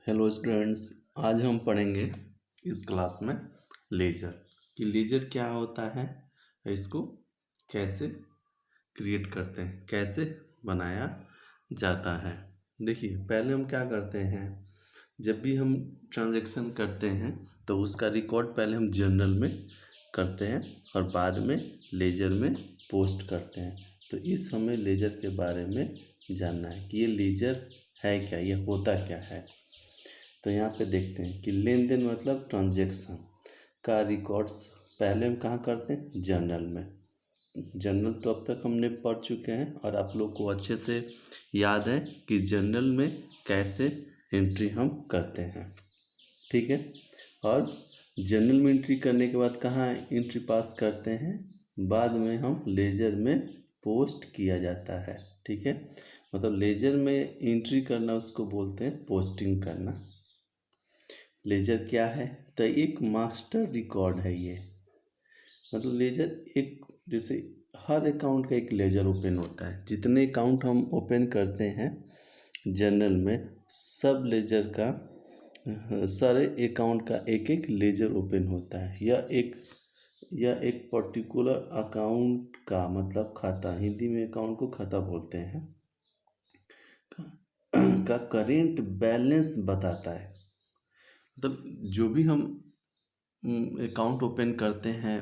Hello students. आज हम पढ़ेंगे इस क्लास में लेजर कि लेजर क्या होता है, इसको कैसे क्रिएट करते हैं, कैसे बनाया जाता है। देखिए, पहले हम क्या करते हैं, जब भी हम ट्रांजैक्शन करते हैं तो उसका रिकॉर्ड पहले हम जर्नल में करते हैं और बाद में लेजर में पोस्ट करते हैं। तो इस हमें लेजर के बारे में जानना है कि ये लेजर है क्या, ये होता क्या है। तो यहाँ पे देखते हैं कि लेन देन मतलब ट्रांजैक्शन का रिकॉर्ड्स पहले हम कहाँ करते हैं, जर्नल में। जर्नल तो अब तक हमने पढ़ चुके हैं और आप लोग को अच्छे से याद है कि जर्नल में कैसे एंट्री हम करते हैं, ठीक है। और जर्नल में एंट्री करने के बाद कहाँ एंट्री पास करते हैं, बाद में हम लेजर में पोस्ट किया जाता है, ठीक है। मतलब लेजर में एंट्री करना उसको बोलते हैं पोस्टिंग करना। लेजर क्या है, तो एक मास्टर रिकॉर्ड है ये। मतलब लेजर एक, जैसे हर अकाउंट का एक लेजर ओपन होता है। जितने अकाउंट हम ओपन करते हैं जर्नल में, सब लेजर का, सारे अकाउंट का एक एक लेजर ओपन होता है। यह एक पर्टिकुलर अकाउंट का मतलब खाता, हिंदी में अकाउंट को खाता बोलते हैं, का करेंट बैलेंस बताता है। मतलब जो भी हम अकाउंट ओपन करते हैं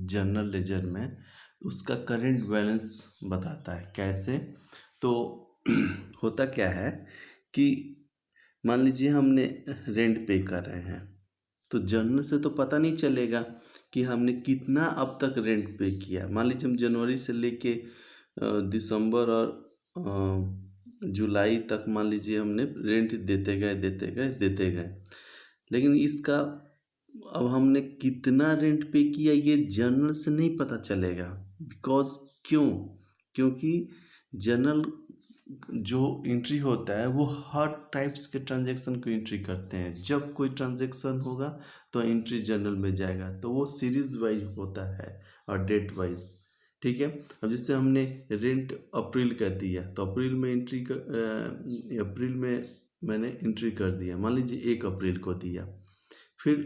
जर्नल लेजर में, उसका करंट बैलेंस बताता है। कैसे, तो होता क्या है कि मान लीजिए हमने रेंट पे कर रहे हैं, तो जर्नल से तो पता नहीं चलेगा कि हमने कितना अब तक रेंट पे किया। मान लीजिए हम जनवरी से लेके दिसंबर और जुलाई तक मान लीजिए हमने रेंट देते गए, लेकिन इसका अब हमने कितना रेंट पे किया ये जर्नल से नहीं पता चलेगा। बिकॉज क्योंकि जर्नल जो एंट्री होता है वो हर टाइप्स के ट्रांजैक्शन को एंट्री करते हैं। जब कोई ट्रांजैक्शन होगा तो एंट्री जर्नल में जाएगा, तो वो सीरीज वाइज होता है और डेट वाइज, ठीक है। अब जैसे हमने रेंट अप्रैल का दिया, तो अप्रैल में अप्रैल में मैंने एंट्री कर दिया, मान लीजिए 1 अप्रैल को दिया। फिर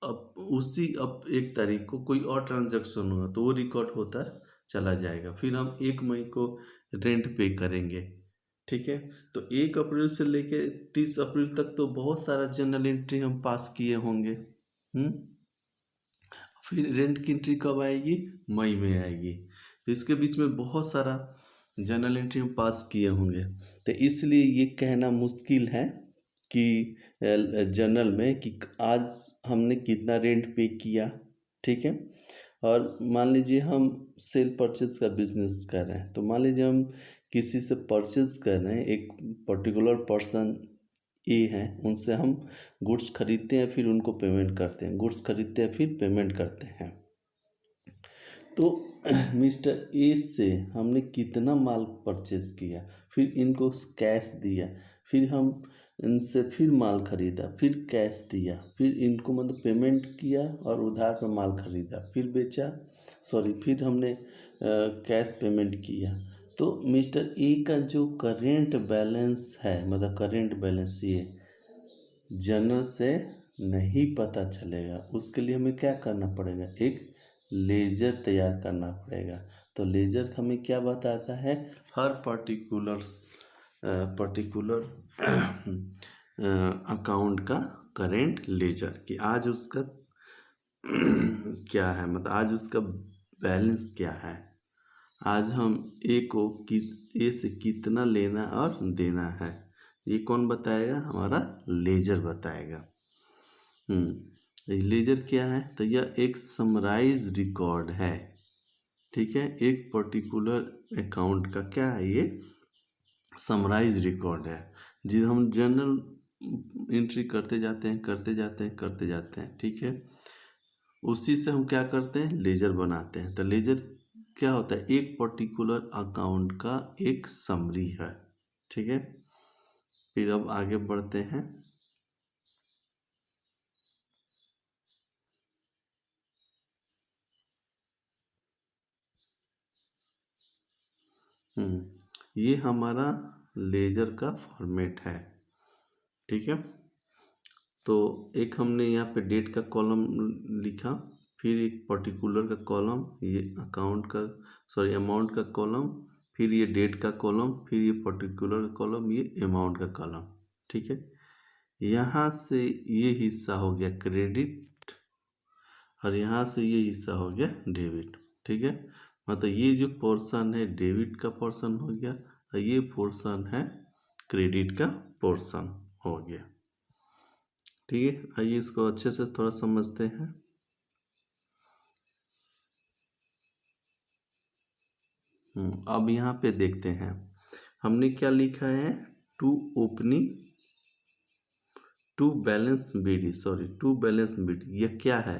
अब 1 तारीख को कोई और ट्रांजैक्शन होगा तो वो रिकॉर्ड होता चला जाएगा। फिर हम 1 मई को रेंट पे करेंगे, ठीक है। तो 1 अप्रैल से लेके 30 अप्रैल तक तो बहुत सारा जर्नल एंट्री हम पास किए होंगे। फिर रेंट की एंट्री कब आएगी, मई में आएगी। तो इसके बीच में बहुत सारा जर्नल एंट्री हम पास किए होंगे। तो इसलिए ये कहना मुश्किल है कि जर्नल में कि आज हमने कितना रेंट पे किया, ठीक है। और मान लीजिए हम सेल परचेज का बिजनेस कर रहे हैं, तो मान लीजिए हम किसी से परचेज कर रहे हैं, एक पर्टिकुलर पर्सन ए हैं, उनसे हम गुड्स खरीदते हैं, फिर उनको पेमेंट करते हैं, गुड्स खरीदते हैं फिर पेमेंट करते हैं। तो मिस्टर ए से हमने कितना माल परचेज किया, फिर इनको कैश दिया, फिर हम इनसे फिर माल खरीदा, फिर कैश दिया, फिर इनको मतलब पेमेंट किया और उधार पर माल खरीदा, फिर बेचा, फिर हमने कैश पेमेंट किया। तो मिस्टर ए का जो करेंट बैलेंस है, मतलब करेंट बैलेंस ये जर्नल से नहीं पता चलेगा। उसके लिए हमें क्या करना पड़ेगा, एक लेजर तैयार करना पड़ेगा। तो लेजर हमें क्या बताता है, हर पर्टिकुलर अकाउंट का करेंट लेजर कि आज उसका क्या है, मतलब आज उसका बैलेंस क्या है, आज हम ए से कितना लेना और देना है, ये कौन बताएगा, हमारा लेजर बताएगा। लेजर क्या है, तो यह एक समराइज रिकॉर्ड है, ठीक है। एक पर्टिकुलर अकाउंट का क्या है, ये समराइज रिकॉर्ड है, जिसे हम जर्नल एंट्री करते जाते हैं, ठीक है। उसी से हम क्या करते हैं, लेजर बनाते हैं। तो लेजर क्या होता है, एक पर्टिकुलर अकाउंट का एक समरी है, ठीक है। फिर अब आगे बढ़ते हैं। ये हमारा लेजर का फॉर्मेट है, ठीक है। तो एक हमने यहाँ पे डेट का कॉलम लिखा, फिर एक पर्टिकुलर का कॉलम, ये अमाउंट का कॉलम, फिर ये डेट का कॉलम, फिर ये पर्टिकुलर का कॉलम, ये अमाउंट का कॉलम। ठीक है, यहाँ से ये हिस्सा हो गया क्रेडिट और यहाँ से ये हिस्सा हो गया डेबिट। ठीक है, मतलब ये जो पोर्शन है डेबिट का पोर्शन हो गया और ये पोर्शन है क्रेडिट का पोर्शन हो गया। ठीक है, आइए इसको अच्छे से थोड़ा समझते हैं। अब यहाँ पे देखते हैं हमने क्या लिखा है, to opening to balance BD. यह क्या है,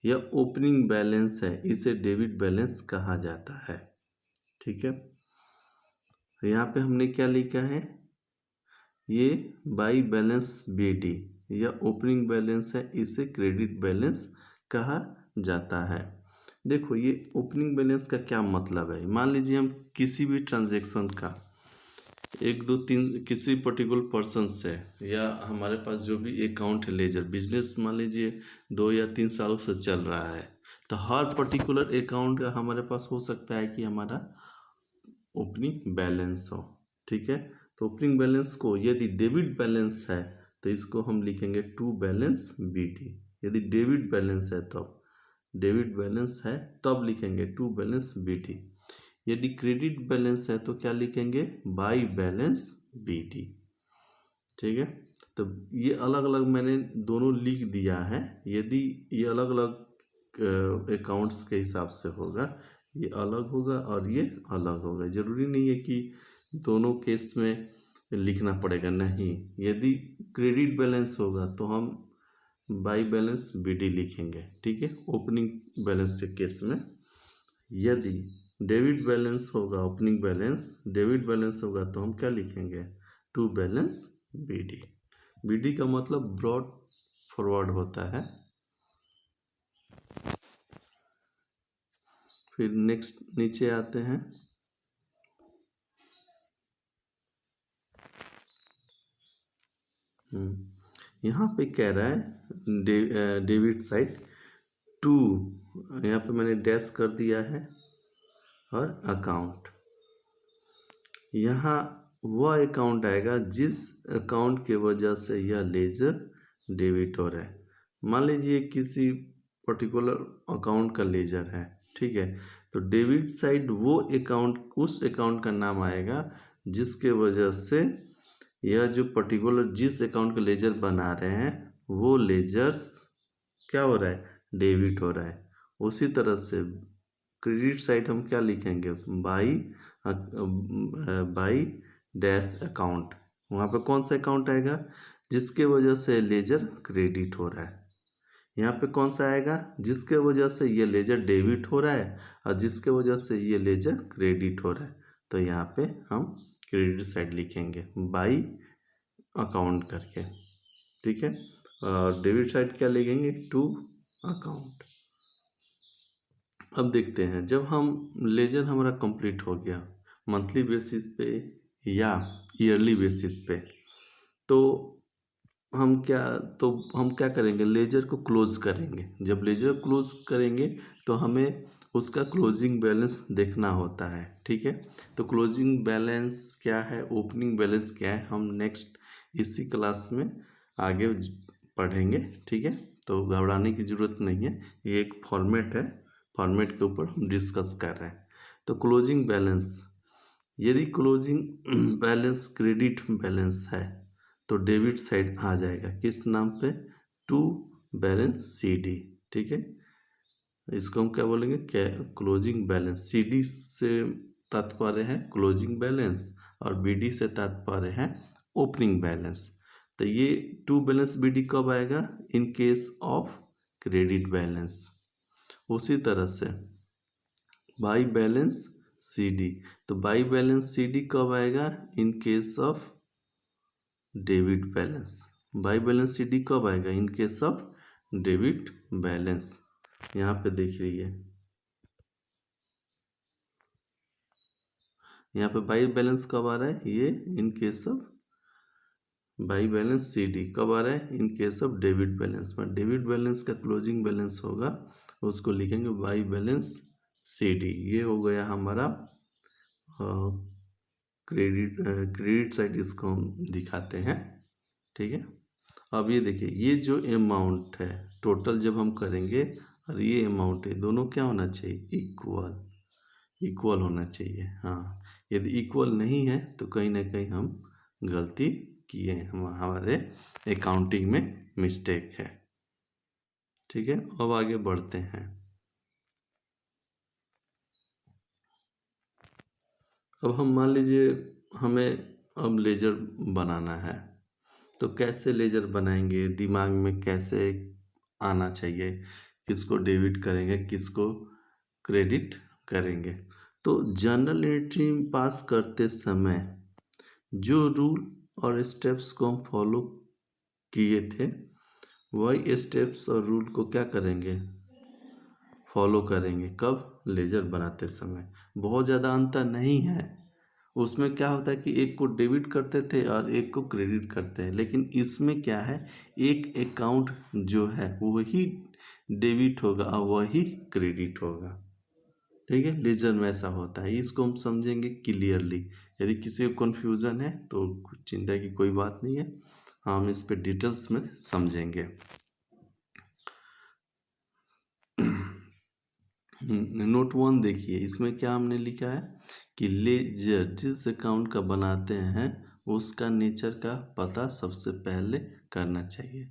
यह ओपनिंग बैलेंस है, इसे डेबिट बैलेंस कहा जाता है। ठीक है, यहाँ पे हमने क्या लिखा है, ये बाई बैलेंस बीडी, यह ओपनिंग बैलेंस है, इसे क्रेडिट बैलेंस कहा जाता है। देखो ये ओपनिंग बैलेंस का क्या मतलब है, मान लीजिए हम किसी भी ट्रांजैक्शन का एक दो तीन किसी पर्टिकुलर पर्सन से, या हमारे पास जो भी अकाउंट है लेजर बिजनेस मान लीजिए 2 या 3 सालों से चल रहा है, तो हर पर्टिकुलर अकाउंट का हमारे पास हो सकता है कि हमारा ओपनिंग बैलेंस हो। ठीक है, तो ओपनिंग बैलेंस को यदि डेबिट बैलेंस है तो इसको हम लिखेंगे टू बैलेंस बीडी। यदि डेबिट बैलेंस है तब लिखेंगे टू बैलेंस बीडी। यदि क्रेडिट बैलेंस है तो क्या लिखेंगे, बाई बैलेंस बीडी। ठीक है, तो ये अलग अलग मैंने दोनों लिख दिया है। यदि ये अलग अलग अकाउंट्स के हिसाब से होगा, ये अलग होगा और ये अलग होगा, जरूरी नहीं है कि दोनों केस में लिखना पड़ेगा, नहीं। यदि क्रेडिट बैलेंस होगा तो हम बाई बैलेंस बीडी लिखेंगे। ठीक है, ओपनिंग बैलेंस के केस में। यदि डेबिट बैलेंस होगा, ओपनिंग बैलेंस डेबिट बैलेंस होगा तो हम क्या लिखेंगे, टू बैलेंस बीडी। बीडी का मतलब ब्रॉड फॉरवर्ड होता है। फिर नेक्स्ट नीचे आते हैं, यहाँ पे कह रहा है डेबिट साइड टू, यहाँ पे मैंने डैश कर दिया है, और अकाउंट, यहाँ वह अकाउंट आएगा जिस अकाउंट के वजह से यह लेजर डेबिट हो रहा है। मान लीजिए किसी पर्टिकुलर अकाउंट का लेजर है, ठीक है, तो डेबिट साइड वो अकाउंट, उस अकाउंट का नाम आएगा जिसके वजह से यह जो पर्टिकुलर जिस अकाउंट का लेजर बना रहे हैं वो लेजर्स क्या हो रहा है, डेबिट हो रहा है। उसी तरह से क्रेडिट साइड हम क्या लिखेंगे, बाई डैश अकाउंट, वहाँ पे कौन सा अकाउंट आएगा जिसके वजह से लेजर क्रेडिट हो रहा है। यहाँ पे कौन सा आएगा जिसके वजह से ये लेजर डेबिट हो रहा है और जिसके वजह से ये लेजर क्रेडिट हो रहा है, तो यहाँ पे हम क्रेडिट साइड लिखेंगे बाई अकाउंट करके। ठीक है, और डेबिट साइड क्या लिखेंगे, टू अकाउंट। अब देखते हैं, जब हम लेजर हमारा कंप्लीट हो गया मंथली बेसिस पे या ईयरली बेसिस पे, तो हम क्या करेंगे, लेजर को क्लोज करेंगे। जब लेजर क्लोज करेंगे तो हमें उसका क्लोजिंग बैलेंस देखना होता है। ठीक है, तो क्लोजिंग बैलेंस क्या है, ओपनिंग बैलेंस क्या है, हम नेक्स्ट इसी क्लास में आगे पढ़ेंगे। ठीक है, तो घबराने की ज़रूरत नहीं है, ये एक फॉर्मेट है, फॉर्मेट के ऊपर हम डिस्कस कर रहे हैं। तो क्लोजिंग बैलेंस, यदि क्लोजिंग बैलेंस क्रेडिट बैलेंस है तो डेबिट साइड आ जाएगा किस नाम पे, टू बैलेंस सीडी। ठीक है, इसको हम क्या बोलेंगे, क्या क्लोजिंग बैलेंस। सीडी से तात्पर्य है क्लोजिंग बैलेंस और बीडी से तात्पर्य है ओपनिंग बैलेंस। तो ये टू बैलेंस बीडी कब आएगा, इन केस ऑफ क्रेडिट बैलेंस। उसी तरह से बाई बैलेंस सीडी, तो बाई बैलेंस सीडी कब आएगा, इन case of debit balance. By balance CD कब आएगा, इन केस ऑफ डेबिट बैलेंस। यहाँ पे देख लीजिए, यहाँ पे बाई बैलेंस कब आ रहा है, ये in case of by balance C D कब आ रहा है? In case of debit balance में। डेबिट बैलेंस का क्लोजिंग बैलेंस होगा, उसको लिखेंगे बाई बैलेंस सी डी। ये हो गया हमारा क्रेडिट साइड, इसको हम दिखाते हैं। ठीक है, अब ये देखिए, ये जो अमाउंट है टोटल जब हम करेंगे और ये अमाउंट है, दोनों क्या होना चाहिए? इक्वल होना चाहिए। हाँ, यदि इक्वल नहीं है तो कहीं ना कहीं हम गलती किए हैं, हमारे अकाउंटिंग में मिस्टेक है। ठीक है, अब आगे बढ़ते हैं। अब हम मान लीजिए हमें अब लेजर बनाना है, तो कैसे लेजर बनाएंगे? दिमाग में कैसे आना चाहिए? किसको डेबिट करेंगे, किसको क्रेडिट करेंगे? तो जर्नल एंट्री पास करते समय जो रूल और स्टेप्स को हम फॉलो किए थे, वही स्टेप्स और रूल को क्या करेंगे? फॉलो करेंगे। कब? लेजर बनाते समय। बहुत ज़्यादा अंतर नहीं है। उसमें क्या होता है कि एक को डेबिट करते थे और एक को क्रेडिट करते हैं, लेकिन इसमें क्या है, एक अकाउंट जो है वही डेबिट होगा और वही क्रेडिट होगा। ठीक है, लेजर में ऐसा होता है, इसको हम समझेंगे क्लियरली। यदि किसी को कन्फ्यूज़न है तो चिंता की कोई बात नहीं है, हम इस पे डिटेल्स में समझेंगे। नोट 1 देखिए, इसमें क्या हमने लिखा है कि लेजर जिस अकाउंट का बनाते हैं उसका नेचर का पता सबसे पहले करना चाहिए।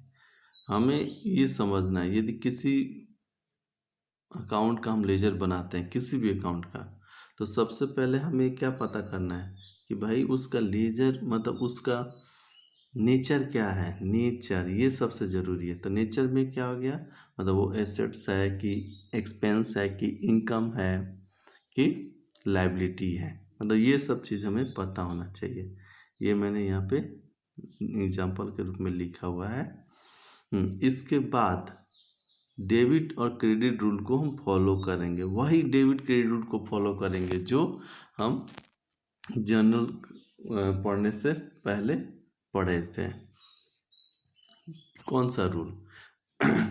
हमें ये समझना है, यदि किसी अकाउंट का हम लेजर बनाते हैं, किसी भी अकाउंट का, तो सबसे पहले हमें क्या पता करना है कि भाई उसका लेजर मतलब उसका नेचर क्या है। नेचर ये सबसे ज़रूरी है। तो नेचर में क्या हो गया, मतलब वो एसेट्स है कि एक्सपेंस है कि इनकम है कि लाइबिलिटी है, मतलब ये सब चीज़ हमें पता होना चाहिए। ये मैंने यहाँ पे एग्जाम्पल के रूप में लिखा हुआ है। इसके बाद डेबिट और क्रेडिट रूल को हम फॉलो करेंगे, वही डेबिट क्रेडिट रूल को फॉलो करेंगे जो हम जर्नल पढ़ने से पहले पढ़े थे। कौन सा रूल?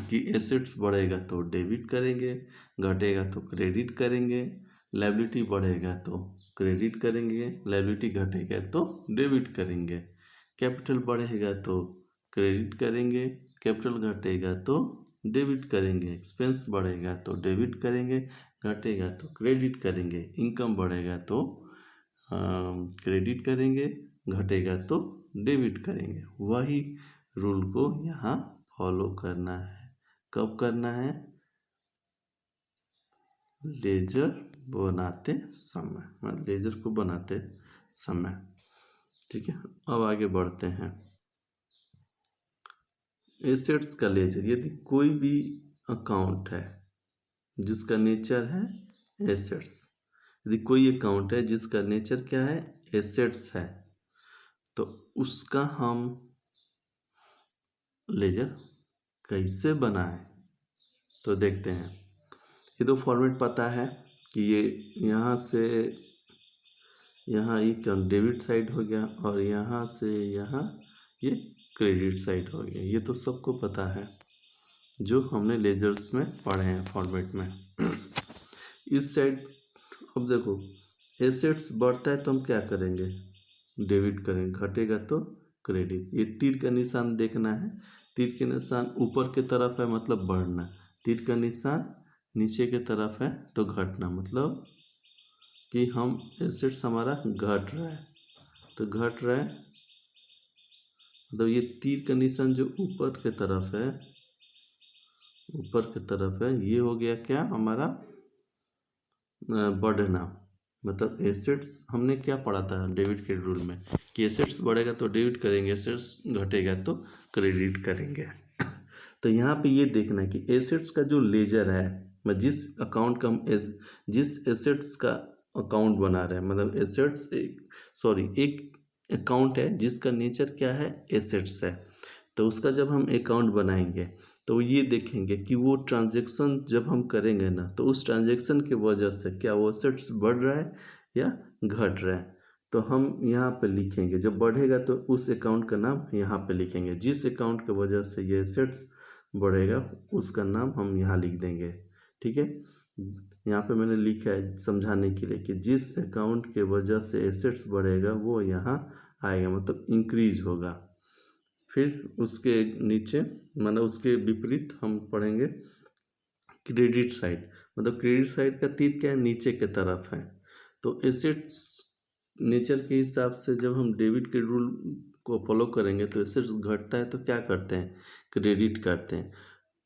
कि एसेट्स बढ़ेगा तो डेबिट करेंगे, घटेगा तो क्रेडिट करेंगे। लायबिलिटी बढ़ेगा तो क्रेडिट करेंगे, लायबिलिटी घटेगा तो डेबिट करेंगे। कैपिटल बढ़ेगा तो क्रेडिट करेंगे, कैपिटल घटेगा तो डेबिट करेंगे। एक्सपेंस बढ़ेगा तो डेबिट करेंगे, घटेगा तो क्रेडिट करेंगे। इनकम बढ़ेगा तो क्रेडिट करेंगे, घटेगा तो डेबिट करेंगे। वही रूल को यहाँ फॉलो करना है। कब करना है? लेजर बनाते समय, मतलब लेजर को बनाते समय। ठीक है, अब आगे बढ़ते हैं। एसेट्स का लेजर, यदि कोई भी अकाउंट है जिसका नेचर है एसेट्स, यदि कोई अकाउंट है जिसका नेचर क्या है? एसेट्स है, तो उसका हम लेजर कैसे बनाएं? तो देखते हैं। ये तो फॉर्मेट पता है कि ये यहाँ से यहाँ ये क्या डेबिट साइड हो गया और यहाँ से यहाँ ये क्रेडिट साइड हो गया। ये तो सबको पता है जो हमने लेजर्स में पढ़े हैं फॉर्मेट में। इस साइड अब देखो, एसेट्स बढ़ता है तो हम क्या करेंगे? डेबिट करेंगे, घटेगा तो क्रेडिट। ये तीर का निशान देखना है, तीर के निशान ऊपर की तरफ है मतलब बढ़ना, तीर का निशान नीचे की तरफ है तो घटना, मतलब कि हम एसेट्स हमारा घट रहा है। तो घट रहा है मतलब ये तीर का निशान जो ऊपर की तरफ है, ऊपर की तरफ है, ये हो गया क्या हमारा? बढ़ना। मतलब एसेट्स हमने क्या पढ़ा था डेबिट क्रेडिट रूल में कि एसेट्स बढ़ेगा तो डेबिट करेंगे, एसेट्स घटेगा तो क्रेडिट करेंगे। तो यहाँ पे ये देखना है कि एसेट्स का जो लेजर है, मैं जिस अकाउंट का हम जिस एसेट्स का अकाउंट बना रहे हैं, मतलब एसेट्स एक अकाउंट है जिसका नेचर क्या है? एसेट्स है। तो उसका जब हम अकाउंट बनाएंगे तो ये देखेंगे कि वो ट्रांजैक्शन जब हम करेंगे ना, तो उस ट्रांजैक्शन की वजह से क्या वो एसेट्स बढ़ रहा है या घट रहा है। तो हम यहाँ पे लिखेंगे, जब बढ़ेगा तो उस अकाउंट का नाम यहाँ पे लिखेंगे। जिस अकाउंट की वजह से ये एसेट्स बढ़ेगा उसका नाम हम यहाँ लिख देंगे। ठीक है, यहाँ पे मैंने लिखा है समझाने के लिए कि जिस अकाउंट के वजह से एसेट्स बढ़ेगा वो यहाँ आएगा, मतलब इंक्रीज होगा। फिर उसके नीचे मतलब उसके विपरीत हम पढ़ेंगे क्रेडिट साइड, मतलब क्रेडिट साइड का तीर क्या है, नीचे के तरफ है। तो एसेट्स नेचर के हिसाब से जब हम डेबिट के रूल को फॉलो करेंगे तो एसेट्स घटता है तो क्या करते हैं, क्रेडिट करते हैं।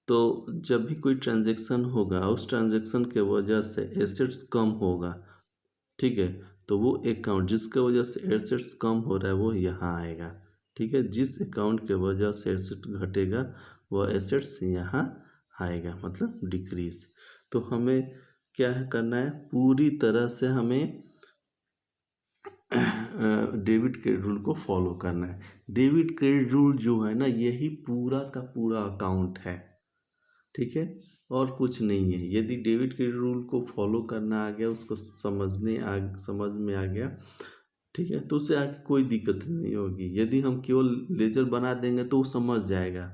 तो जब भी कोई ट्रांजैक्शन होगा उस ट्रांजैक्शन के वजह से एसेट्स कम होगा, ठीक है, तो वो अकाउंट जिसके वजह से एसेट्स कम हो रहा है वो यहाँ आएगा। ठीक है, जिस अकाउंट के वजह से एसेट घटेगा वो एसेट्स यहाँ आएगा, मतलब डिक्रीज। तो हमें क्या है करना है, पूरी तरह से हमें डेबिट क्रेडिट रूल को फॉलो करना है। डेबिट क्रेडिट रूल जो है ना यही पूरा का पूरा अकाउंट है। ठीक है, और कुछ नहीं है। यदि डेबिट क्रेडिट रूल को फॉलो करना आ गया, उसको समझ में आ गया, ठीक है, तो उसे आगे कोई दिक्कत नहीं होगी। यदि हम केवल लेजर बना देंगे तो वो समझ जाएगा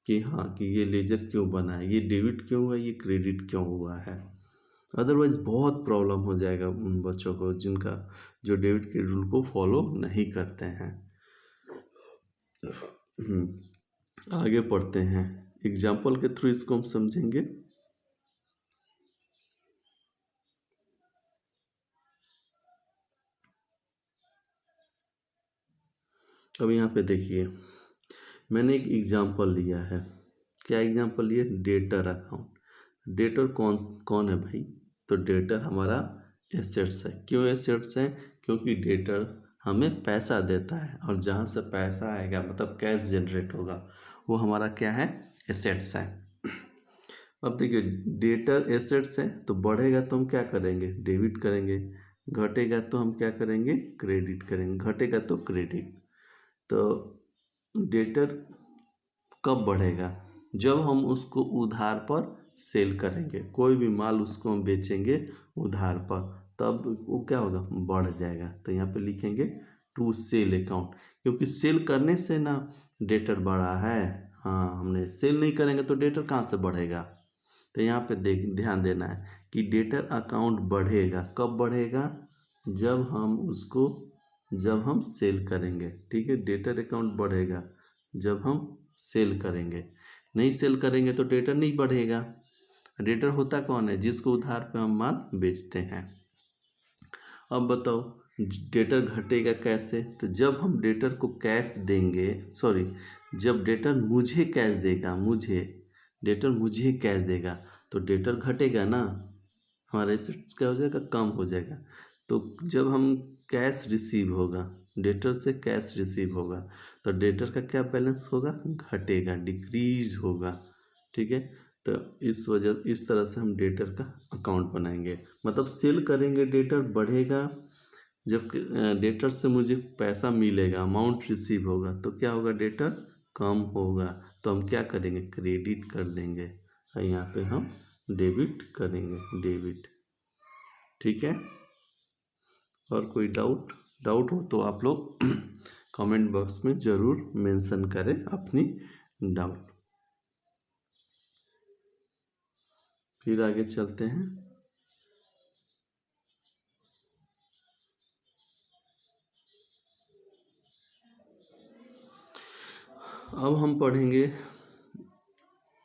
कि हाँ कि ये लेजर क्यों बना है, ये डेबिट क्यों हुआ, ये क्रेडिट क्यों हुआ है। अदरवाइज बहुत प्रॉब्लम हो जाएगा उन बच्चों को जिनका जो डेबिट क्रेडिट रूल को फॉलो नहीं करते हैं। आगे पढ़ते हैं, एग्जाम्पल के थ्रू इसको हम समझेंगे। अब यहाँ पे देखिए मैंने एक एग्जाम्पल लिया है। क्या एग्जाम्पल लिया, डेटर अकाउंट। डेटर कौन कौन है भाई, तो डेटर हमारा एसेट्स है। क्यों एसेट्स है, क्योंकि डेटर हमें पैसा देता है और जहाँ से पैसा आएगा मतलब कैश जनरेट होगा वो हमारा क्या है, एसेट्स है। अब देखिए डेटर एसेट्स है तो बढ़ेगा तो हम क्या करेंगे, डेबिट करेंगे, घटेगा तो हम क्या करेंगे, क्रेडिट करेंगे, घटेगा तो क्रेडिट। तो डेटर कब बढ़ेगा, जब हम उसको उधार पर सेल करेंगे, कोई भी माल उसको हम बेचेंगे उधार पर, तब वो क्या होगा, बढ़ जाएगा। तो यहाँ पे लिखेंगे टू सेल अकाउंट, क्योंकि सेल करने से ना डेटर बढ़ा है। हाँ, हमने सेल नहीं करेंगे तो डेटर कहाँ से बढ़ेगा। तो यहाँ पे ध्यान देना है कि डेटर अकाउंट बढ़ेगा, कब बढ़ेगा, जब हम सेल करेंगे। ठीक है, डेटर अकाउंट बढ़ेगा जब हम सेल करेंगे, नहीं सेल करेंगे तो डेटर नहीं बढ़ेगा। डेटर होता कौन है, जिसको उधार पे हम माल बेचते हैं। अब बताओ डेटर घटेगा कैसे, तो जब हम डेटर को कैश देंगे, सॉरी, जब डेटर मुझे कैश देगा, डेटर मुझे कैश देगा तो डेटर घटेगा ना, हमारा एसेट्स क्या हो जाएगा, कम हो जाएगा। तो जब हम कैश रिसीव होगा, डेटर से कैश रिसीव होगा तो डेटर का क्या बैलेंस होगा, घटेगा, डिक्रीज होगा। ठीक है, तो इस तरह से हम डेटर का अकाउंट बनाएंगे। मतलब सेल करेंगे डेटर बढ़ेगा, जब डेटर से मुझे पैसा मिलेगा, अमाउंट रिसीव होगा तो क्या होगा, डेटर कम होगा, तो हम क्या करेंगे, क्रेडिट कर देंगे और यहाँ पे हम डेबिट करेंगे, डेबिट। ठीक है, और कोई डाउट हो तो आप लोग कमेंट बॉक्स में ज़रूर मेंशन करें अपनी डाउट। फिर आगे चलते हैं। अब हम पढ़ेंगे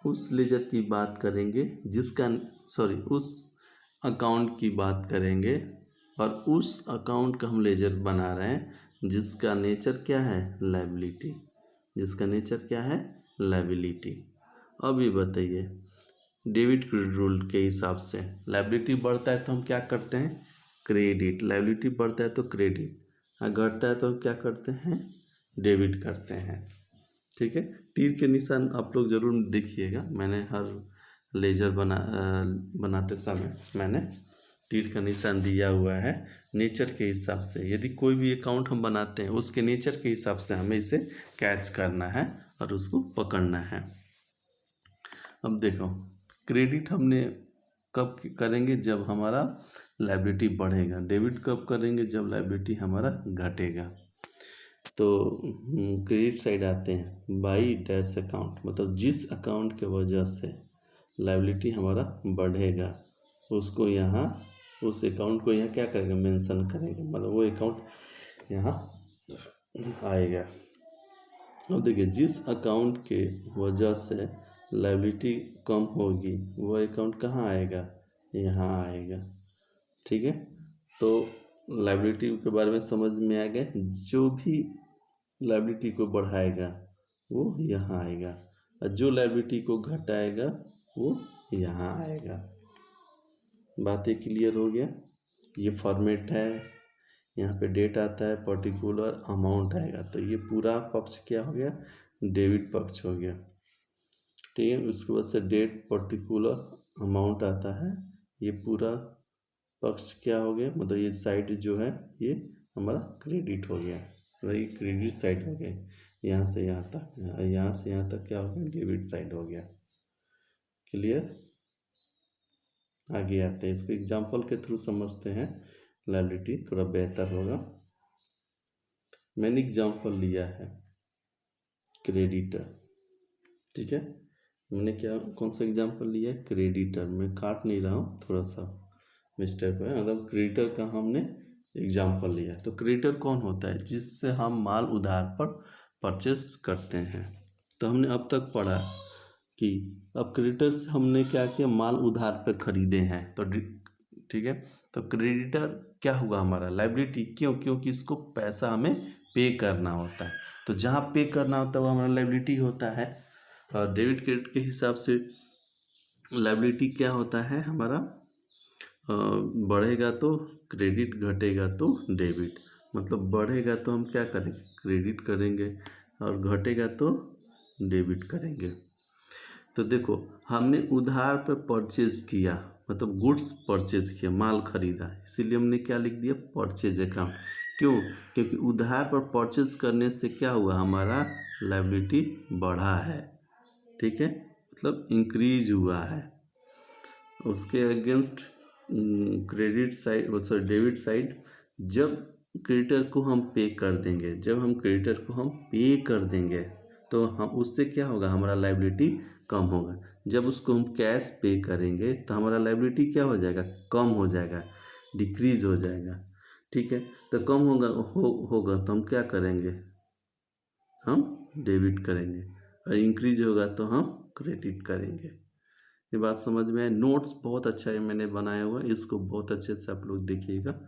उस लेजर की बात करेंगे उस अकाउंट की बात करेंगे, और उस अकाउंट का हम लेजर बना रहे हैं जिसका नेचर क्या है, लायबिलिटी। जिसका नेचर क्या है, लायबिलिटी। अब ये बताइए डेबिट क्रेडिट रूल के हिसाब से लायबिलिटी बढ़ता है तो हम क्या करते हैं, क्रेडिट। लायबिलिटी बढ़ता है तो क्रेडिट, घटता है तो हम क्या करते हैं, डेबिट करते हैं। ठीक है, तीर के निशान आप लोग जरूर देखिएगा, मैंने हर लेजर बनाते समय मैंने तीर का निशान दिया हुआ है नेचर के हिसाब से। यदि कोई भी अकाउंट हम बनाते हैं उसके नेचर के हिसाब से हमें इसे कैच करना है और उसको पकड़ना है। अब देखो क्रेडिट हमने कब करेंगे? जब हमारा लायबिलिटी बढ़ेगा। डेबिट कब करेंगे? जब लायबिलिटी हमारा घटेगा। तो क्रेडिट साइड आते हैं, बाई डैश अकाउंट, मतलब जिस अकाउंट के वजह से लायबिलिटी हमारा बढ़ेगा उसको यहाँ, उस अकाउंट को यहाँ क्या करेंगे? मेंशन करेंगे, मतलब वो अकाउंट यहाँ आएगा। अब देखिए, जिस अकाउंट के वजह से लायबिलिटी कम होगी वो अकाउंट कहाँ आएगा? यहाँ आएगा। ठीक है, तो लायबिलिटी के बारे में समझ में आ गया। जो भी लायबिलिटी को बढ़ाएगा वो यहाँ आएगा, और जो लायबिलिटी को घटाएगा वो यहाँ आएगा। बातें क्लियर हो गया? ये फॉर्मेट है, यहाँ पे डेट आता है, पर्टिकुलर अमाउंट आएगा, तो ये पूरा पक्ष क्या हो गया? डेबिट पक्ष हो गया। ठीक है, उसके बाद से डेट, पर्टिकुलर अमाउंट आता है, ये पूरा पक्ष क्या हो गया? मतलब ये साइड जो है ये हमारा क्रेडिट हो गया, मतलब ये क्रेडिट साइड हो गया। यहाँ से यहाँ तक, यहाँ से यहाँ तक क्या हो गया? डेबिट साइड हो गया। क्लियर? आगे आते हैं, इसको एग्जाम्पल के थ्रू समझते हैं, लायबिलिटी थोड़ा बेहतर होगा। मैंने एग्जाम्पल लिया है क्रेडिटर। ठीक है, मैंने क्या, कौन सा एग्जाम्पल लिया है? क्रेडिटर। मैं काट नहीं रहा हूँ, थोड़ा सा मिस्टेक है, मतलब क्रेडिटर का हमने एग्जाम्पल लिया है। तो क्रेडिटर कौन होता है? जिससे हम माल उधार पर परचेस करते हैं। तो हमने अब तक पढ़ा कि अब क्रेडिटर से हमने क्या किया? माल उधार पर खरीदे हैं। तो ठीक है, तो क्रेडिटर क्या हुआ? हमारा लायबिलिटी। क्यों? क्योंकि इसको पैसा हमें पे करना होता है, तो जहाँ पे करना होता है वो हमारा लायबिलिटी होता है। और डेबिट क्रेडिट के हिसाब से लायबिलिटी क्या होता है हमारा? बढ़ेगा तो क्रेडिट, घटेगा तो डेबिट। मतलब बढ़ेगा तो हम क्या करेंगे? क्रेडिट करेंगे, और घटेगा तो डेबिट करेंगे। तो देखो, हमने उधार पर परचेज किया, मतलब गुड्स परचेज किया, माल खरीदा, इसीलिए हमने क्या लिख दिया? Purchase account. क्यों? क्योंकि उधार पर परचेज करने से क्या हुआ? हमारा लायबिलिटी बढ़ा है। ठीक है, मतलब इंक्रीज हुआ है। उसके against credit side, sorry debit side, जब क्रेडिटर को हम पे कर देंगे, जब हम क्रेडिटर को हम पे कर देंगे तो हम उससे क्या होगा? हमारा लायबिलिटी कम होगा। जब उसको हम कैश पे करेंगे तो हमारा लायबिलिटी क्या हो जाएगा? कम हो जाएगा, डिक्रीज हो जाएगा। ठीक है, तो कम होगा तो हम क्या करेंगे? हम डेबिट करेंगे, और इंक्रीज होगा तो हम क्रेडिट करेंगे। ये बात समझ में आए? नोट्स बहुत अच्छा है मैंने बनाया हुआ, इसको बहुत अच्छे से आप लोग देखिएगा,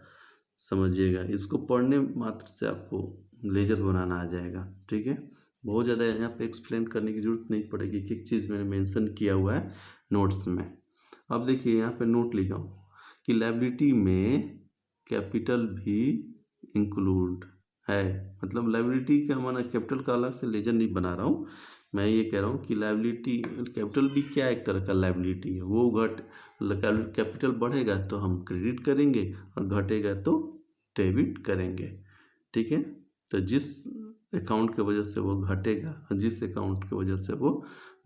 समझिएगा। इसको पढ़ने मात्र से आपको लेजर बनाना आ जाएगा। ठीक है, बहुत ज़्यादा यहाँ पे एक्सप्लेन करने की जरूरत नहीं पड़ेगी, एक चीज़ मैंने मेंशन किया हुआ है नोट्स में। अब देखिए, यहाँ पे नोट लिखा हूँ कि लायबिलिटी में कैपिटल भी इंक्लूड है। मतलब लायबिलिटी का हमारा कैपिटल का अलग से लेजर नहीं बना रहा हूँ, मैं ये कह रहा हूँ कि लायबिलिटी, कैपिटल भी क्या एक तरह का लायबिलिटी है, वो कैपिटल बढ़ेगा तो हम क्रेडिट करेंगे, और घटेगा तो डेबिट करेंगे। ठीक है, तो जिस अकाउंट के वजह से वो घटेगा और जिस अकाउंट की वजह से वो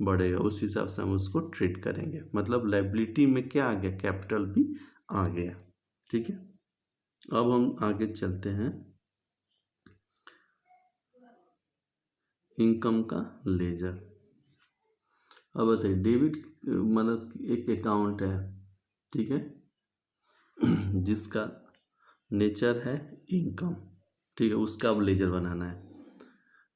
बढ़ेगा, उस हिसाब से हम उसको ट्रीट करेंगे। मतलब लायबिलिटी में क्या आ गया? कैपिटल भी आ गया। ठीक है, अब हम आगे चलते हैं, इनकम का लेजर। अब बताइए, डेबिट मतलब एक अकाउंट है, ठीक है, जिसका नेचर है इनकम। ठीक है, उसका अब लेजर बनाना है।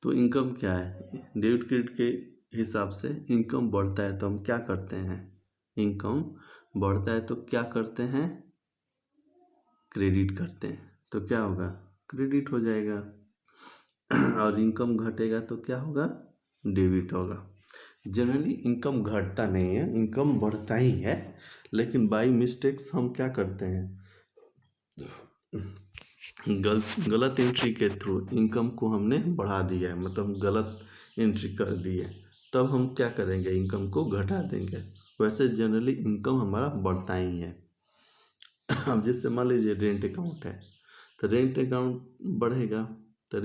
तो इनकम क्या है? डेबिट क्रेडिट के हिसाब से इनकम बढ़ता है तो हम क्या करते हैं? इनकम बढ़ता है तो क्या करते हैं? क्रेडिट करते हैं। तो क्या होगा? क्रेडिट हो जाएगा। और इनकम घटेगा तो क्या होगा? डेबिट होगा। जनरली इनकम घटता नहीं है, इनकम बढ़ता ही है, लेकिन बाई मिस्टेक्स हम क्या करते हैं? गलत एंट्री के थ्रू इनकम को हमने बढ़ा दिया है, मतलब गलत एंट्री कर दी है, तब हम क्या करेंगे? इनकम को घटा देंगे। वैसे जनरली इनकम हमारा बढ़ता ही है। अब जैसे मान लीजिए रेंट अकाउंट है, तो रेंट अकाउंट बढ़ेगा, तो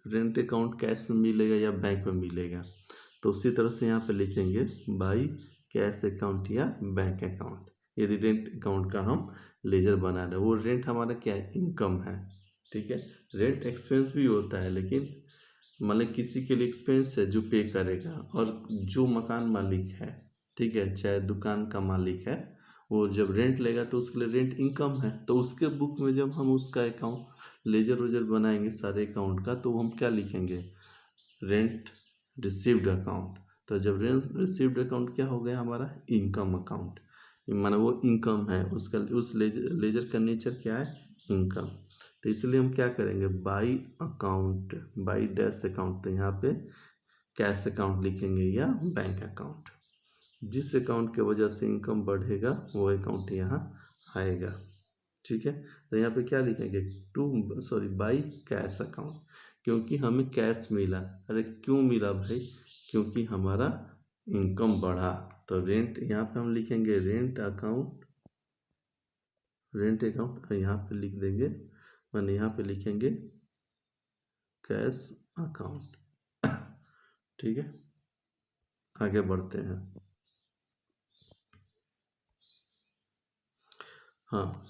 रेंट अकाउंट कैश में मिलेगा या बैंक में मिलेगा? तो उसी तरह से यहाँ पे लिखेंगे बाई कैश अकाउंट या बैंक अकाउंट। यदि रेंट अकाउंट का हम लेजर बना रहे हैं, वो रेंट हमारा क्या है, इनकम है। ठीक है, रेंट एक्सपेंस भी होता है, लेकिन मतलब किसी के लिए एक्सपेंस है जो पे करेगा, और जो मकान मालिक है, ठीक है, चाहे दुकान का मालिक है, वो जब रेंट लेगा तो उसके लिए रेंट इनकम है। तो उसके बुक में जब हम उसका अकाउंट लेजर वेजर बनाएंगे सारे अकाउंट का, तो हम क्या लिखेंगे, रेंट रिसीव्ड अकाउंट। तो जब रेंट रिसीव्ड अकाउंट क्या हो गया हमारा, इनकम अकाउंट, माना वो इनकम है उसका, उस लेजर का नेचर क्या है, इनकम। तो इसलिए हम क्या करेंगे, by account, by dash account, तो यहाँ पे कैश अकाउंट लिखेंगे या बैंक अकाउंट। जिस अकाउंट के वजह से इनकम बढ़ेगा वो अकाउंट यहाँ आएगा। ठीक है, तो यहाँ पे क्या लिखेंगे, बाई कैश अकाउंट, क्योंकि हमें कैश मिला। अरे क्यों मिला भाई, क्योंकि हमारा इनकम बढ़ा। तो रेंट यहाँ पे हम लिखेंगे रेंट अकाउंट, रेंट अकाउंट यहाँ पे लिख देंगे, मैंने यहाँ पे लिखेंगे कैश अकाउंट। ठीक है, आगे बढ़ते हैं। हाँ,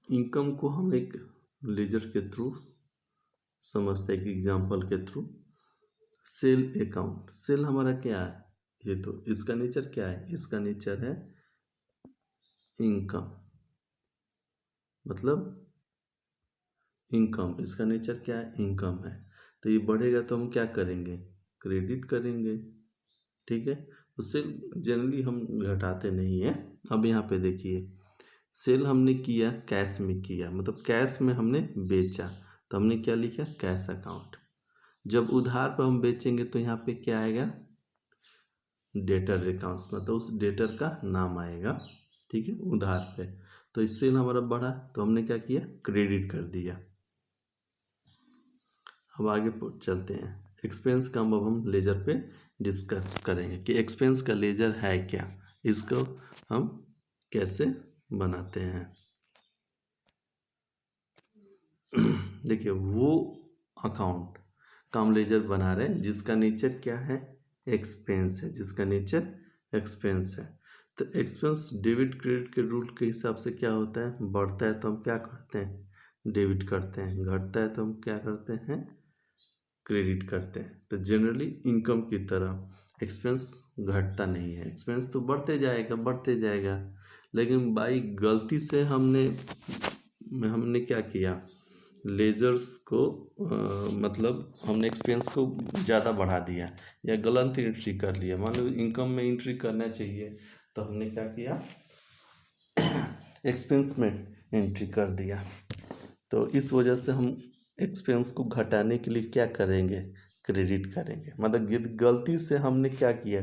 इनकम को हम एक लेजर के थ्रू समझते हैं, एक एग्जांपल के थ्रू। सेल अकाउंट, सेल हमारा क्या है, ये तो इसका नेचर क्या है, इसका नेचर है इनकम, मतलब इनकम, इसका नेचर क्या है, इनकम है। तो ये बढ़ेगा तो हम क्या करेंगे, क्रेडिट करेंगे। ठीक है, तो सेल जनरली हम घटाते नहीं हैं। अब यहाँ पे देखिए, सेल हमने किया कैश में किया, मतलब कैश में हमने बेचा, तो हमने क्या लिखा, कैश अकाउंट। जब उधार पर हम बेचेंगे तो यहाँ पे क्या आएगा, डेटर अकाउंट्स, मतलब उस डेटर का नाम आएगा। ठीक है, उधार पे। तो इससे हमारा बढ़ा तो हमने क्या किया, क्रेडिट कर दिया। अब आगे चलते हैं, एक्सपेंस का अब हम लेजर पे डिस्कस करेंगे कि एक्सपेंस का लेजर है क्या, इसको हम कैसे बनाते हैं। देखिए, वो अकाउंट का हम लेजर बना रहे हैं जिसका नेचर क्या है, एक्सपेंस है, जिसका नेचर एक्सपेंस है। तो एक्सपेंस डेबिट क्रेडिट के रूल के हिसाब से क्या होता है, बढ़ता है तो हम क्या करते हैं, डेबिट करते हैं, घटता है तो हम क्या करते हैं, क्रेडिट करते हैं। तो जनरली इनकम की तरह एक्सपेंस घटता नहीं है, एक्सपेंस तो बढ़ते जाएगा बढ़ते जाएगा। लेकिन बाई गलती से हमने क्या किया, लेजर्स को मतलब हमने एक्सपेंस को ज़्यादा बढ़ा दिया या गलत एंट्री कर लिया। मान लो इनकम में एंट्री करना चाहिए तो हमने क्या किया, एक्सपेंस में एंट्री कर दिया। तो इस वजह से हम एक्सपेंस को घटाने के लिए क्या करेंगे, क्रेडिट करेंगे। मतलब यदि गलती से हमने क्या किया,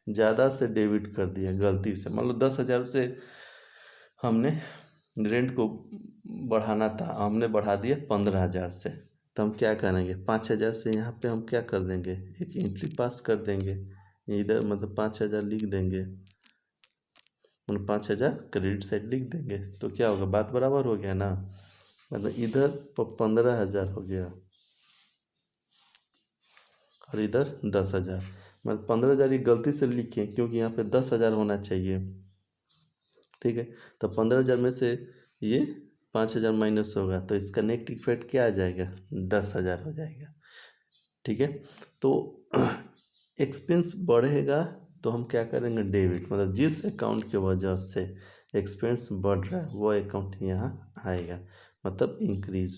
ज़्यादा से डेबिट कर दिया गलती से, मतलब 10,000 से हमने रेंट को बढ़ाना था, हमने बढ़ा दिया 15,000 से, तो हम क्या करेंगे, 5,000 से यहाँ पे हम क्या कर देंगे, एक एंट्री पास कर देंगे इधर, मतलब 5,000 लिख देंगे, मतलब 5,000 क्रेडिट साइड लिख देंगे। तो क्या होगा, बात बराबर हो गया ना, मतलब इधर 15,000 हो गया और इधर 10,000, मतलब 15,000 ये गलती से लिखे क्योंकि यहाँ पे 10,000 होना चाहिए। ठीक है, तो 15,000 में से ये 5,000 माइनस होगा तो इसका नेट इफेक्ट क्या आ जाएगा, 10,000 हो जाएगा। ठीक है, तो एक्सपेंस बढ़ेगा तो हम क्या करेंगे, डेबिट, मतलब जिस अकाउंट की वजह से एक्सपेंस बढ़ रहा है वो अकाउंट यहाँ आएगा, मतलब इंक्रीज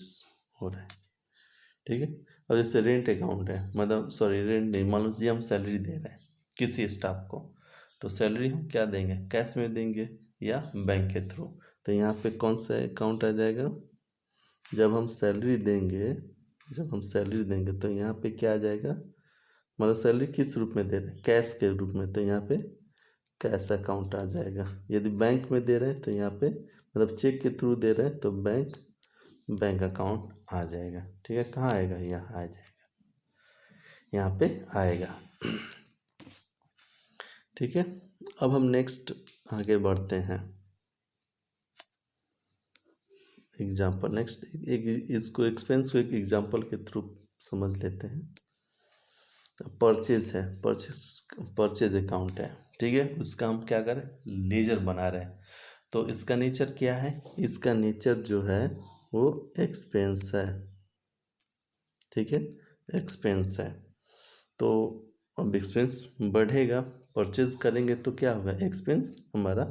हो रहा है। ठीक है, और जैसे रेंट अकाउंट है, मतलब सॉरी रेंट नहीं, मान लीजिए हम सैलरी दे रहे हैं किसी स्टाफ को, तो सैलरी हम क्या देंगे, कैश में देंगे या बैंक के थ्रू। तो यहाँ पे कौन सा अकाउंट आ जाएगा, जब हम सैलरी देंगे, जब हम सैलरी देंगे तो यहाँ पे क्या आ जाएगा, मतलब सैलरी किस रूप में दे रहे हैं, कैश के रूप में, तो यहाँ पे कैश अकाउंट आ जाएगा। यदि बैंक में दे रहे हैं तो यहाँ पे, मतलब चेक के थ्रू दे रहे हैं तो बैंक अकाउंट आ जाएगा। ठीक है, कहाँ आएगा, यहाँ आ जाएगा, यहाँ पे आएगा। ठीक है, अब हम नेक्स्ट आगे बढ़ते हैं, एग्जाम्पल नेक्स्ट, एक इसको एक्सपेंस को एक एग्जाम्पल के थ्रू समझ लेते हैं। परचेज है, परचेज अकाउंट है। ठीक है, उसका हम क्या करें, लेजर बना रहे हैं। तो इसका नेचर क्या है? इसका नेचर जो है वो एक्सपेंस है, ठीक है, एक्सपेंस है। तो अब एक्सपेंस बढ़ेगा, परचेज करेंगे तो क्या होगा? एक्सपेंस हमारा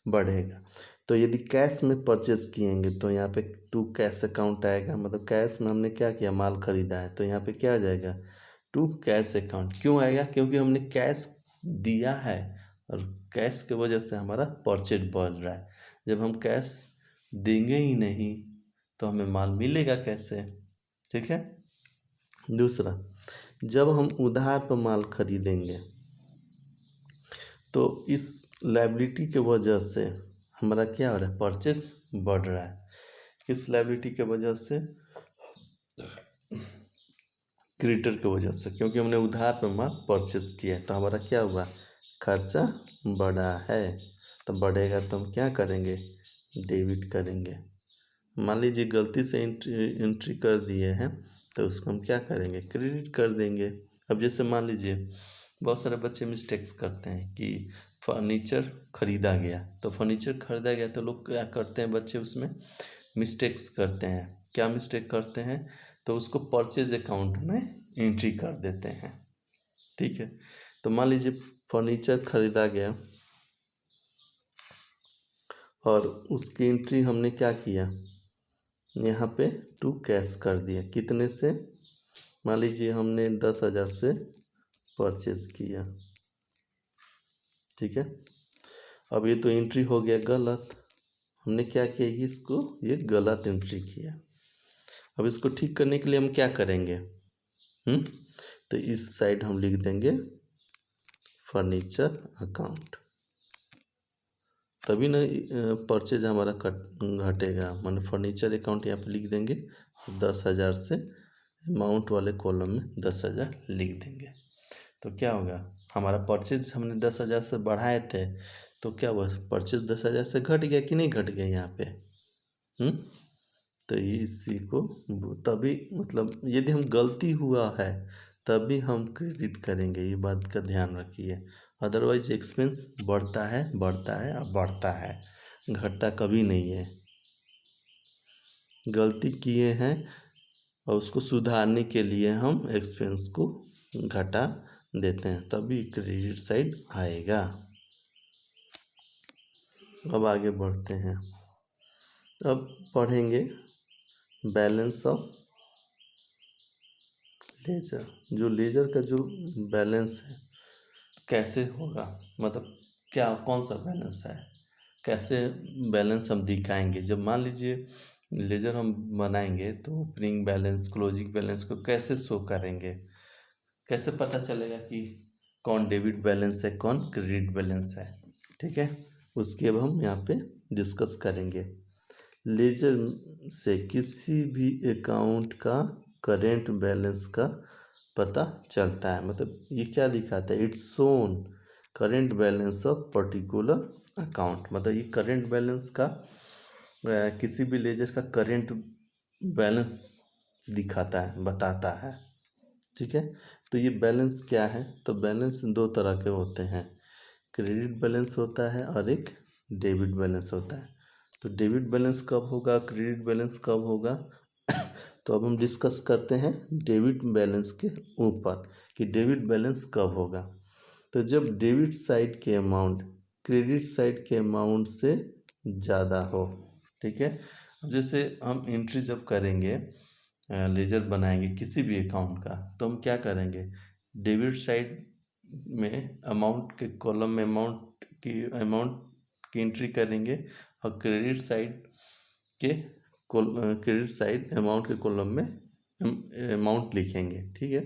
बढ़ेगा। तो यदि कैश में परचेज किएंगे तो यहाँ पे टू कैश अकाउंट आएगा, मतलब कैश में हमने क्या किया? माल खरीदा है, तो यहाँ पे क्या आ जाएगा? To cash account. क्यों आएगा? क्योंकि हमने कैश दिया है और कैश की वजह से हमारा परचेज बढ़ रहा है। जब हम कैश देंगे ही नहीं तो हमें माल मिलेगा कैसे? ठीक है। दूसरा, जब हम उधार पर माल खरीदेंगे तो इस लायबिलिटी के वजह से हमारा क्या हो रहा है? परचेस बढ़ रहा है। किस लायबिलिटी के वजह से? क्रेडिटर की वजह से, क्योंकि हमने उधार पर माल परचेज किया है तो हमारा क्या हुआ? खर्चा बढ़ा है। तो बढ़ेगा तो हम क्या करेंगे? डेबिट करेंगे। मान लीजिए गलती से एंट्री कर दिए हैं तो उसको हम क्या करेंगे? क्रेडिट कर देंगे। अब जैसे मान लीजिए बहुत सारे बच्चे मिस्टेक्स करते हैं कि फर्नीचर खरीदा गया, तो फर्नीचर खरीदा गया तो लोग क्या करते हैं? बच्चे उसमें मिस्टेक्स करते हैं। क्या मिस्टेक करते हैं? तो उसको परचेज अकाउंट में एंट्री कर देते हैं, ठीक है। तो मान लीजिए फर्नीचर खरीदा गया और उसकी एंट्री हमने क्या किया? यहाँ पे टू कैश कर दिया। कितने से? मान लीजिए हमने 10,000 से परचेज किया, ठीक है। अब ये तो एंट्री हो गया गलत, हमने क्या किया? इसको ये गलत एंट्री किया। अब इसको ठीक करने के लिए हम क्या करेंगे? तो इस साइड हम लिख देंगे फर्नीचर अकाउंट, तभी ना परचेज हमारा घटेगा। मान फर्नीचर अकाउंट यहाँ पे लिख देंगे, 10,000 से अमाउंट वाले कॉलम में 10,000 लिख देंगे। तो क्या होगा? हमारा परचेज हमने 10,000 से बढ़ाए थे तो क्या हुआ? परचेज 10,000 से घट गया कि नहीं घट गया यहाँ पे? तो इसी को तभी, मतलब यदि हम गलती हुआ है तभी हम क्रेडिट करेंगे, ये बात का ध्यान रखिए। अदरवाइज एक्सपेंस बढ़ता है बढ़ता है और बढ़ता है, घटता कभी नहीं है। गलती किए हैं और उसको सुधारने के लिए हम एक्सपेंस को घटा देते हैं, तभी क्रेडिट साइड आएगा। अब आगे बढ़ते हैं। अब पढ़ेंगे बैलेंस ऑफ लेजर। जो लेजर का जो बैलेंस है कैसे होगा, मतलब क्या, कौन सा बैलेंस है, कैसे बैलेंस हम दिखाएंगे? जब मान लीजिए लेजर हम बनाएंगे तो ओपनिंग बैलेंस क्लोजिंग बैलेंस को कैसे शो करेंगे? कैसे पता चलेगा कि कौन डेबिट बैलेंस है कौन क्रेडिट बैलेंस है? ठीक है, उसकी अब हम यहाँ पे डिस्कस करेंगे। लेजर से किसी भी अकाउंट का करेंट बैलेंस का पता चलता है, मतलब ये क्या दिखाता है? It's shown current balance of particular account, मतलब ये करेंट बैलेंस का किसी भी लेजर का करेंट बैलेंस दिखाता है, बताता है, ठीक है। तो ये बैलेंस क्या है? तो बैलेंस दो तरह के होते हैं, क्रेडिट बैलेंस होता है और एक डेबिट बैलेंस होता है। तो डेबिट बैलेंस कब होगा, क्रेडिट बैलेंस कब होगा? तो अब हम डिस्कस करते हैं डेबिट बैलेंस के ऊपर कि डेबिट बैलेंस कब होगा। तो जब डेबिट साइड के अमाउंट क्रेडिट साइड के अमाउंट से ज़्यादा हो, ठीक है। अब जैसे हम एंट्री जब करेंगे, लेजर बनाएंगे किसी भी अकाउंट का, तो हम क्या करेंगे? डेबिट साइड में अमाउंट के कॉलम में अमाउंट की एंट्री करेंगे और क्रेडिट साइड के क्रेडिट साइड अमाउंट के कॉलम में अमाउंट लिखेंगे, ठीक है।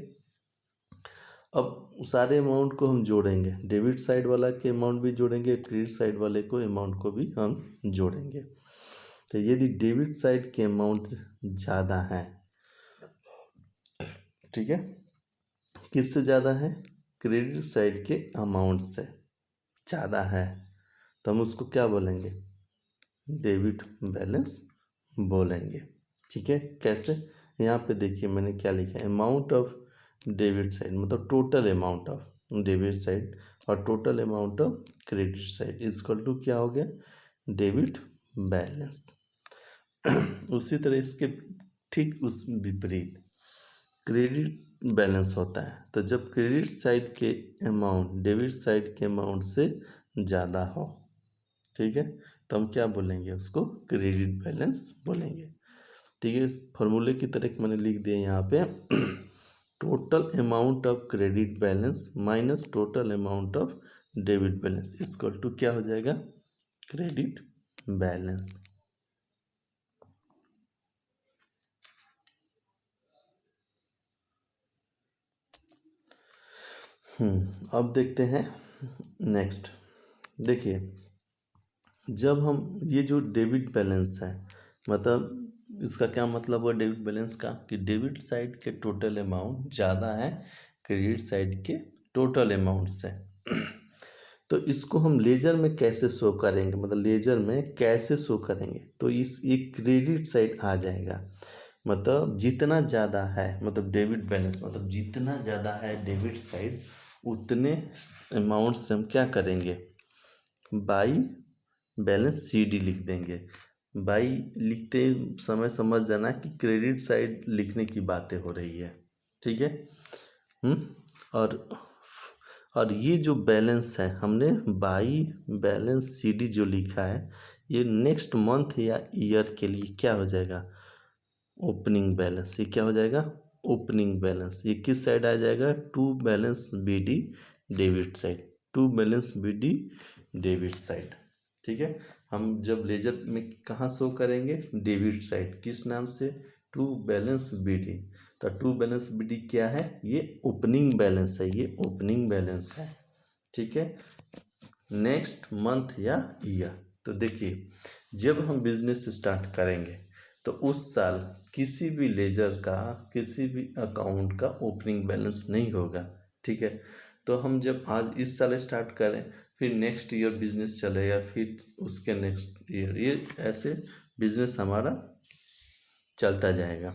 अब सारे अमाउंट को हम जोड़ेंगे, डेबिट साइड वाला के अमाउंट भी जोड़ेंगे, क्रेडिट साइड वाले को अमाउंट को भी हम जोड़ेंगे। तो यदि डेबिट साइड के अमाउंट ज़्यादा है, ठीक है, किससे ज़्यादा है? क्रेडिट साइड के अमाउंट से ज़्यादा है, तो हम उसको क्या बोलेंगे? डेबिट बैलेंस बोलेंगे, ठीक है। कैसे? यहाँ पे देखिए मैंने क्या लिखा है, अमाउंट ऑफ डेबिट साइड, मतलब total amount of debit side और total amount of credit side equal to क्या हो गया? Debit balance. उसी तरह इसके ठीक उस विपरीत क्रेडिट बैलेंस होता है। तो जब क्रेडिट साइड के अमाउंट डेबिट साइड के अमाउंट से ज़्यादा हो, ठीक है, तो हम क्या बोलेंगे, उसको क्रेडिट बैलेंस बोलेंगे। ठीक है, इस फॉर्मूले की तरह मैंने लिख दिया यहाँ पे total amount of credit balance minus total amount of debit balance equal to क्या हो जाएगा, क्रेडिट बैलेंस। अब देखते हैं नेक्स्ट। देखिए, जब हम ये जो डेबिट बैलेंस है, मतलब इसका क्या मतलब हुआ डेबिट बैलेंस का, कि डेबिट साइड के टोटल अमाउंट ज़्यादा है क्रेडिट साइड के टोटल अमाउंट से। तो इसको हम लेजर में कैसे शो करेंगे, मतलब लेजर में कैसे शो करेंगे, तो इस एक क्रेडिट साइड आ जाएगा। मतलब जितना ज़्यादा है, मतलब डेबिट बैलेंस, मतलब जितना ज़्यादा है डेबिट साइड उतने अमाउंट से हम क्या करेंगे, बाई बैलेंस CD लिख देंगे। बाई लिखते समय समझ जाना कि क्रेडिट साइड लिखने की बातें हो रही है, ठीक है। और ये जो बैलेंस है हमने बाई बैलेंस CD जो लिखा है, ये नेक्स्ट मंथ या ईयर के लिए क्या हो जाएगा, ओपनिंग बैलेंस। ये क्या हो जाएगा, ओपनिंग बैलेंस। ये किस साइड आ जाएगा, to balance BD debit side, to balance BD debit side. ठीक है, हम जब लेजर में कहाँ शो करेंगे, डेबिट साइड, किस नाम से, टू बैलेंस BD। तो टू बैलेंस BD क्या है, ये ओपनिंग बैलेंस है, ये ओपनिंग बैलेंस है, ठीक है, नेक्स्ट मंथ या ईयर। तो देखिए, जब हम बिजनेस स्टार्ट करेंगे तो उस साल किसी भी लेजर का, किसी भी अकाउंट का ओपनिंग बैलेंस नहीं होगा, ठीक है। तो हम जब आज इस साल स्टार्ट करें, फिर नेक्स्ट ईयर बिजनेस चलेगा, फिर उसके नेक्स्ट ईयर, ये ऐसे बिजनेस हमारा चलता जाएगा,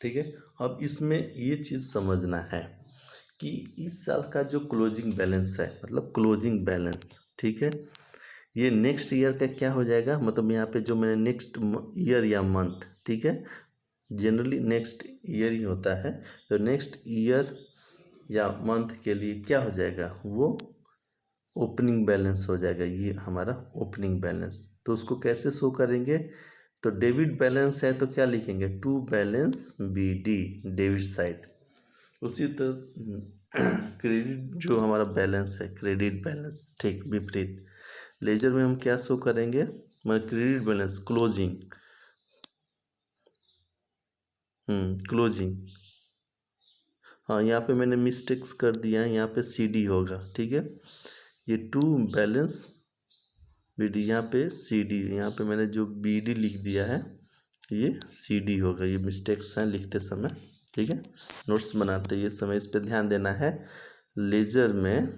ठीक है। अब इसमें ये चीज़ समझना है कि इस साल का जो क्लोजिंग बैलेंस है, मतलब क्लोजिंग बैलेंस, ठीक है, ये नेक्स्ट ईयर का क्या हो जाएगा, मतलब यहाँ पे जो मैंने नेक्स्ट ईयर या मंथ, ठीक है, जनरली नेक्स्ट ईयर ही होता है, तो नेक्स्ट ईयर या मंथ के लिए क्या हो जाएगा, वो ओपनिंग बैलेंस हो जाएगा, ये हमारा ओपनिंग बैलेंस। तो उसको कैसे शो करेंगे, तो डेबिट बैलेंस है तो क्या लिखेंगे, to balance BD debit side. उसी तरह क्रेडिट जो हमारा बैलेंस है, क्रेडिट बैलेंस ठीक विपरीत, लेजर में हम क्या शो करेंगे, मतलब क्रेडिट बैलेंस क्लोजिंग, क्लोजिंग। हाँ, यहाँ पे मैंने मिस्टेक्स कर दिया है, यहाँ पे CD होगा, ठीक है, ये टू बैलेंस BD, यहाँ पे CD, यहाँ पे मैंने जो BD लिख दिया है ये CD होगा, ये मिस्टेक्स हैं लिखते समय, ठीक है, नोट्स बनाते ये समय इस पर ध्यान देना है। लेजर में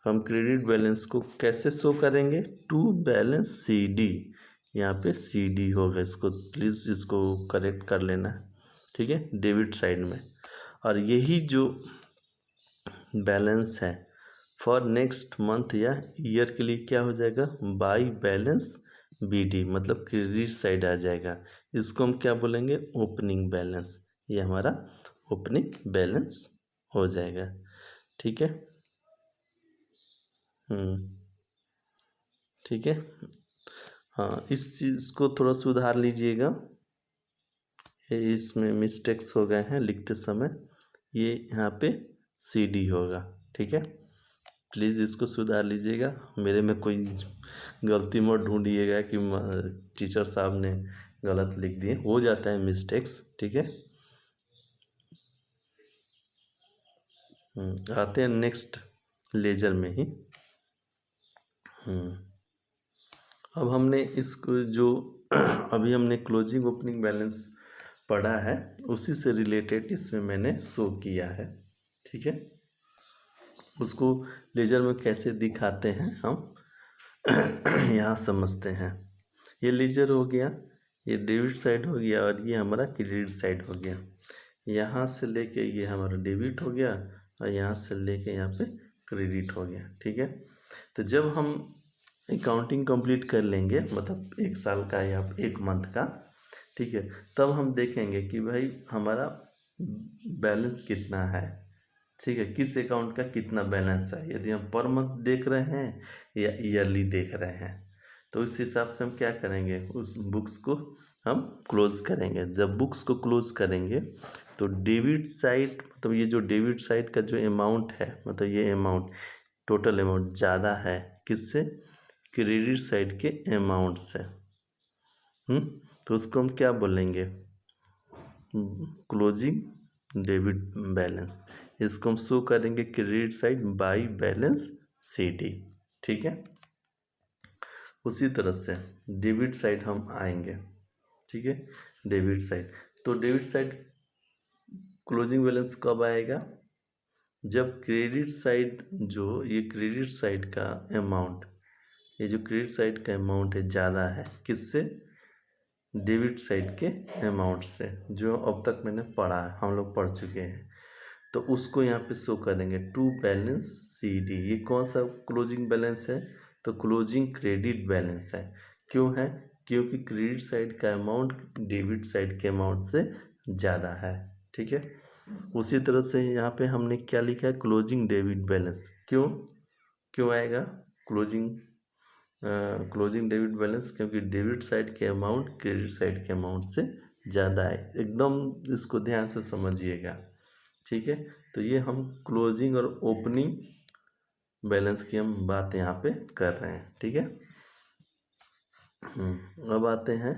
हम क्रेडिट बैलेंस को कैसे शो करेंगे, टू बैलेंस CD, यहाँ पे CD होगा, इसको प्लीज़ इसको करेक्ट कर लेना, ठीक है, डेबिट साइड में। और यही जो बैलेंस है फॉर नेक्स्ट मंथ या ईयर के लिए क्या हो जाएगा, बाई बैलेंस BD, मतलब क्रेडिट साइड आ जाएगा। इसको हम क्या बोलेंगे, ओपनिंग बैलेंस। ये हमारा ओपनिंग बैलेंस हो जाएगा, ठीक है। ठीक है, हाँ, इस चीज़ को थोड़ा सुधार लीजिएगा, ये इसमें मिस्टेक्स हो गए हैं लिखते समय, ये यहाँ पे CD होगा, ठीक है, प्लीज़ इसको सुधार लीजिएगा, मेरे में कोई गलती मत ढूंढिएगा कि टीचर साहब ने गलत लिख दिए, हो जाता है मिस्टेक्स, ठीक है। आते हैं नेक्स्ट लेजर में ही। अब हमने इसको जो अभी हमने क्लोजिंग ओपनिंग बैलेंस पढ़ा है, उसी से रिलेटेड इसमें मैंने शो किया है, ठीक है। उसको लेजर में कैसे दिखाते हैं हम यहाँ समझते हैं। ये लेजर हो गया, ये डेबिट साइड हो गया, और ये हमारा क्रेडिट साइड हो गया। यहाँ से लेके ये हमारा डेबिट हो गया, और यहाँ से लेके यहाँ पे क्रेडिट हो गया, ठीक है। तो जब हम अकाउंटिंग कंप्लीट कर लेंगे, मतलब 1 साल का या 1 मंथ का, ठीक है, तब हम देखेंगे कि भाई हमारा बैलेंस कितना है, ठीक है, किस अकाउंट का कितना बैलेंस है, यदि हम पर मंथ देख रहे हैं या ईयरली देख रहे हैं, तो उस हिसाब से हम क्या करेंगे, उस बुक्स को हम क्लोज करेंगे। जब बुक्स को क्लोज करेंगे तो डेबिट साइड, मतलब ये जो डेबिट साइड का जो अमाउंट है, मतलब ये अमाउंट टोटल अमाउंट ज़्यादा है किससे, क्रेडिट साइड के अमाउंट से। तो उसको हम क्या बोलेंगे, क्लोजिंग डेबिट बैलेंस। इसको हम शो करेंगे credit side by balance CD, ठीक है। उसी तरह से डेबिट साइड हम आएंगे, ठीक है, डेबिट साइड। तो डेबिट साइड क्लोजिंग बैलेंस कब आएगा, जब क्रेडिट साइड, जो ये क्रेडिट साइड का अमाउंट, ये जो क्रेडिट साइड का अमाउंट है ज़्यादा है किससे, डेबिट साइड के अमाउंट से, जो अब तक मैंने पढ़ा है, हम लोग पढ़ चुके हैं। तो उसको यहाँ पे शो करेंगे टू बैलेंस CD। ये कौन सा क्लोजिंग बैलेंस है, तो क्लोजिंग क्रेडिट बैलेंस है। क्यों है, क्योंकि क्रेडिट साइड का अमाउंट डेबिट साइड के अमाउंट से ज़्यादा है, ठीक है। उसी तरह से यहाँ पे हमने क्या लिखा है, क्लोजिंग डेबिट बैलेंस। क्यों क्यों आएगा क्लोजिंग डेबिट बैलेंस, क्योंकि डेबिट साइड के अमाउंट क्रेडिट साइड के अमाउंट से ज़्यादा है। एकदम इसको ध्यान से समझिएगा, ठीक है। तो ये हम क्लोजिंग और ओपनिंग बैलेंस की हम बात यहाँ पे कर रहे हैं, ठीक है। अब आते हैं,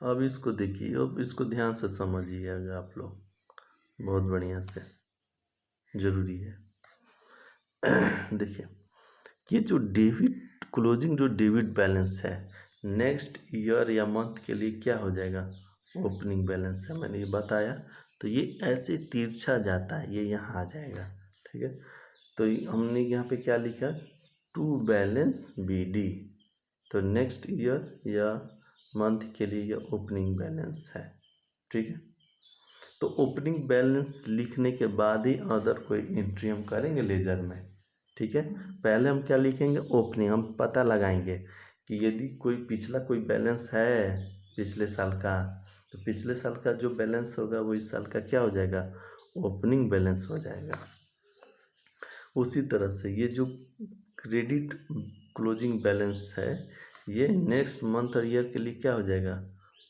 अब इसको देखिए, अब इसको ध्यान से समझिएगा आप लोग, बहुत बढ़िया से, ज़रूरी है। देखिए, ये जो डेबिट क्लोजिंग जो डेबिट बैलेंस है, नेक्स्ट ईयर या मंथ के लिए क्या हो जाएगा, ओपनिंग बैलेंस है, मैंने ये बताया। तो ये ऐसे तिरछा जाता है, ये यहाँ आ जाएगा, ठीक है। तो हमने यहाँ पे क्या लिखा, टू बैलेंस BD। तो नेक्स्ट ईयर या मंथ के लिए ये ओपनिंग बैलेंस है, ठीक है। तो ओपनिंग बैलेंस लिखने के बाद ही अदर कोई एंट्री हम करेंगे लेजर में, ठीक है। पहले हम क्या लिखेंगे, ओपनिंग। हम पता लगाएंगे कि यदि कोई पिछला कोई बैलेंस है पिछले साल का, तो पिछले साल का जो बैलेंस होगा वो इस साल का क्या हो जाएगा, ओपनिंग बैलेंस हो जाएगा। उसी तरह से ये जो क्रेडिट क्लोजिंग बैलेंस है, ये नेक्स्ट मंथ और ईयर के लिए क्या हो जाएगा,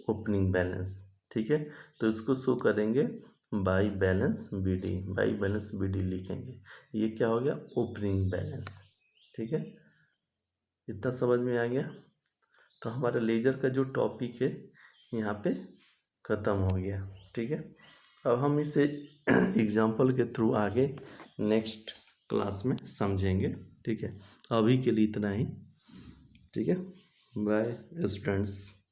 ओपनिंग बैलेंस, ठीक है। तो इसको शो करेंगे by balance BD, by balance BD लिखेंगे, ये क्या हो गया, ओपनिंग बैलेंस, ठीक है। इतना समझ में आ गया। तो हमारा लेजर का जो टॉपिक है यहाँ पे ख़त्म हो गया, ठीक है। अब हम इसे एग्जाम्पल के थ्रू आगे नेक्स्ट क्लास में समझेंगे, ठीक है। अभी के लिए इतना ही, ठीक है। Bye students.